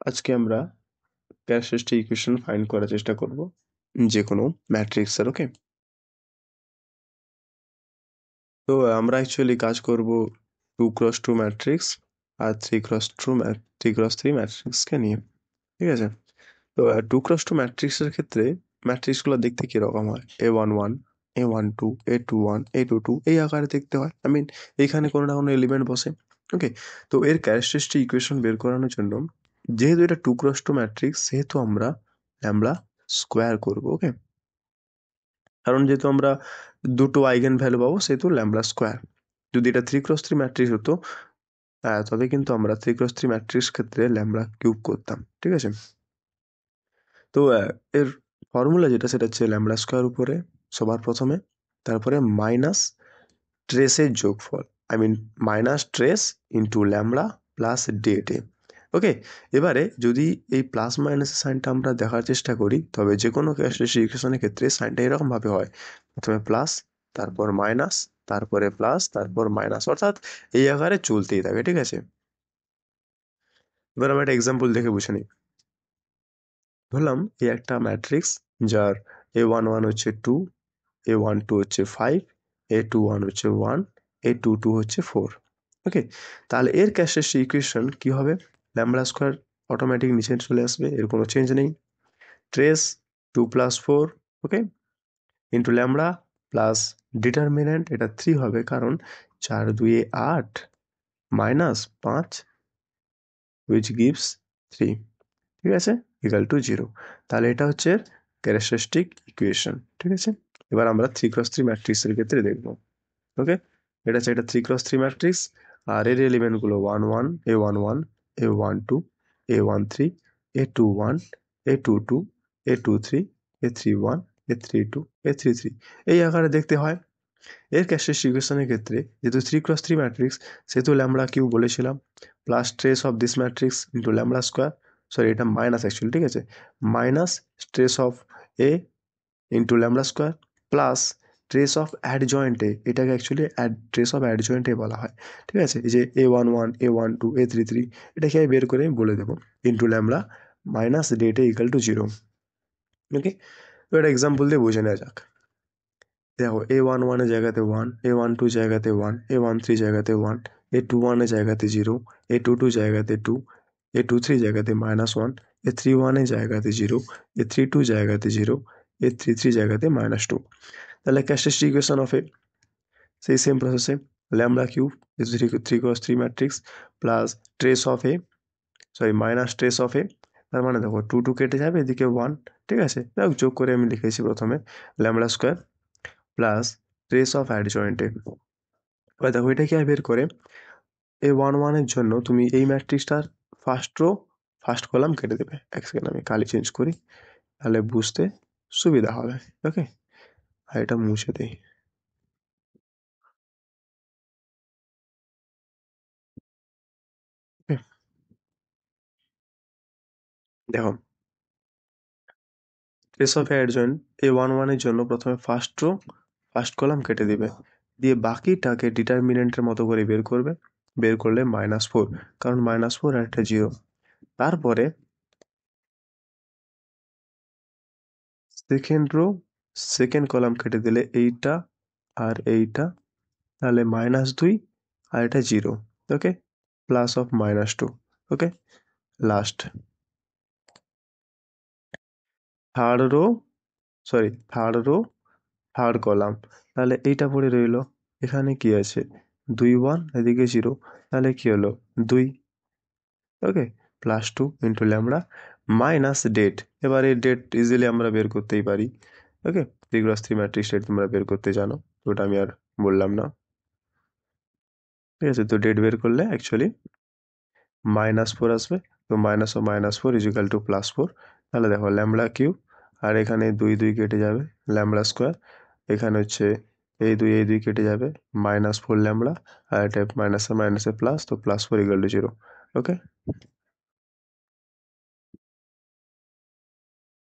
আজকে আমরা characteristic equation find করার চেষ্টা করব যে কোনো ম্যাট্রিক্সের। ওকে, তো আমরা অ্যাকচুয়ালি কাজ করব 2x2 ম্যাট্রিক্স আর 3x3 ম্যাট্রিক্সকে নিয়ে। ঠিক আছে, তো 2x2 ম্যাট্রিক্সের ক্ষেত্রে ম্যাট্রিক্সগুলো দেখতে কিরকম হয়, A11, A12, A21, A22 এই আকারে দেখতে হয়। এইখানে কোনো না কোনো এলিমেন্ট বসে। ওকে, তো এর ক্যারেক্টারিস্টিক ইকুয়েশন বের করানোর জন্য, যেহেতু এটা 2x2 ম্যাট্রিক্স, সেহেতু আমরা ল্যামডা স্কোয়ার করব। ওকে, কারণ যেহেতু আমরা দুটো আইগেন ভ্যালু পাবো, সেহেতু ল্যামডা স্কোয়ার। যদি এটা 3x3 ম্যাট্রিক্স হতো, তবে কিন্তু আমরা 3x3 ম্যাট্রিক্স ক্ষেত্রে ল্যামডা কিউব করতাম। ঠিক আছে, তো এর ফর্মুলা যেটা, সেটা হচ্ছে ল্যামডা স্কোয়ার উপরে সবার প্রথমে, তারপরে মাইনাস ট্রেসের যোগফল, minus trace into lambda plus ডেটে। ওকে, এবারে যদি এই প্লাস মাইনাসের সাইনটা আমরা দেখার চেষ্টা করি, তবে যে কোনো ক্যারেক্টারিস্টিক ইকুয়েশনের ক্ষেত্রে সাইনটা এরকমভাবে হয়, প্রথমে প্লাস, তারপর মাইনাস, তারপরে প্লাস, তারপর মাইনাস, অর্থাৎ এই আকারে চলতেই থাকে। ঠিক আছে, এবার আমরা একটা এক্সাম্পল দেখে বুঝে নিই। ধরলাম এই একটা ম্যাট্রিক্স, যার A11 হচ্ছে 2, A12 হচ্ছে 5, A21 হচ্ছে 1, A22 হচ্ছে 4। ওকে, তাহলে এর ক্যারেক্টারিস্টিক ইকুয়েশন কি হবে? ল্যামডা স্কোয়ার অটোমেটিক নিচে চলে আসবে, এর কোনো চেঞ্জ নেই। ট্রেস 2 + 4, ওকে, ইন্টু ল্যামডা প্লাস ডিটারমিনেন্ট, এটা 3 হবে, কারণ 4 2 8 মাইনাস 5 হুইচ গিভস 3। ঠিক আছে, ইকাল টু 0। তাহলে এটা হচ্ছে ক্যারেক্টারিস্টিক ইকুয়েশন। ঠিক আছে, এবার আমরা 3x3 ম্যাট্রিক্সের ক্ষেত্রে দেখবো। ওকে, এটা হচ্ছে একটা 3x3 ম্যাট্রিক্স, আর এর এলিমেন্টগুলো 1 1, A11, A12, A13, A21, A22, A23, A31, A32, A33 এই আকারে দেখতে হয়। এর ক্যারেক্টারিস্টিক ইকুয়েশনের ক্ষেত্রে যেহেতু 3x3 ম্যাট্রিক্স, সেহেতু ল্যামডা কিউব বলেছিলাম, plus trace of this matrix into lambda square, sorry এটা মাইনাস অ্যাকচুয়ালি, ঠিক আছে, minus trace of A into lambda square plus trace of অ্যাডজয়েন্টে, এটাকে অ্যাকচুয়ালি ট্রেস অফ অ্যাডজয়েন্টে বলা হয়। ঠিক আছে, এই যে A11, A12, A33, এটাকে আমি বের করে বলে দেবো, ইন্টু ল্যামডা মাইনাস ডেটে ইকাল টু 0। ওকে, তো এটা এক্সাম্পল দিয়ে বুঝে নেওয়া যাক। দেখো, A11 এর জায়গাতে 1, A12 জায়গাতে 1, A13 জায়গাতে 1, A21 এর জায়গাতে 0, A22 জায়গাতে 2, A23 জায়গাতে -1, A31 এর জায়গাতে 0, A32 জায়গাতে 0, A33 জায়গাতে -2। তাহলে ক্যারেক্টারিস্টিক ইকুয়েশন অফ এ, সেই সেম প্রসেসে lambda cube is 3x3 matrix plus trace of A, sorry minus trace of A, তার মানে দেখো 2 2 কেটে যাবে, এদিকে 1। ঠিক আছে, দেখো যোগ করে আমি লিখেছি প্রথমে lambda square plus trace of অ্যাডজয়েন্টে। এবার দেখো এটা কি হয় বের করে, A11 এর জন্য তুমি এই ম্যাট্রিক্সটার ফার্স্ট কলাম কেটে দেবে। এক সেকেন্ড আমি কালি চেঞ্জ করি, তাহলে বুঝতে সুবিধা হবে। ওকে, আর এটা মুছে দিই। দেখো, ট্রেস অফ অ্যাডজয়েন্ট A11 এর জন্য প্রথমে ফার্স্ট কলাম কেটে দিবে, দিয়ে বাকিটাকে ডিটারমিনেন্টের মতো করে বের করবে। বের করলে -4, কারণ -4 আর একটা 0। তারপরে সেকেন্ড কলাম কেটে দিলে এইটা আর এইটা, তাহলে -2 আর এটা 0। Okay, plus of -2। Okay, last third row, third column, তাহলে এইটা পড়ে রইলো। এখানে কি আছে, 2 1, এদিকে 0, তাহলে কি হলো 2। ওকে, +2 ইন্টু ল্যামডা মাইনাস ডেট। এবার এই ডেট ইজিলি আমরা বের করতেই পারি। ওকে, 3x3 ম্যাট্রিক্স ডেট তোমরা বের করতে জানো, তো ওটা আমি আর বললাম না। ঠিক আছে, তো ডেট বের করলে অ্যাকচুয়ালি -4 আসবে, তো -4 ইজ ইকাল টু +4। তাহলে দেখো ল্যামডা কিউব, আর এখানে 2 2 কেটে যাবে, ল্যামডা স্কোয়ার, এখানে হচ্ছে এই 2 কেটে যাবে, -4 ল্যামডা, আর এটা মাইনাসে মাইনাসে প্লাস, তো +4 ইকুয়াল টু 0। ওকে।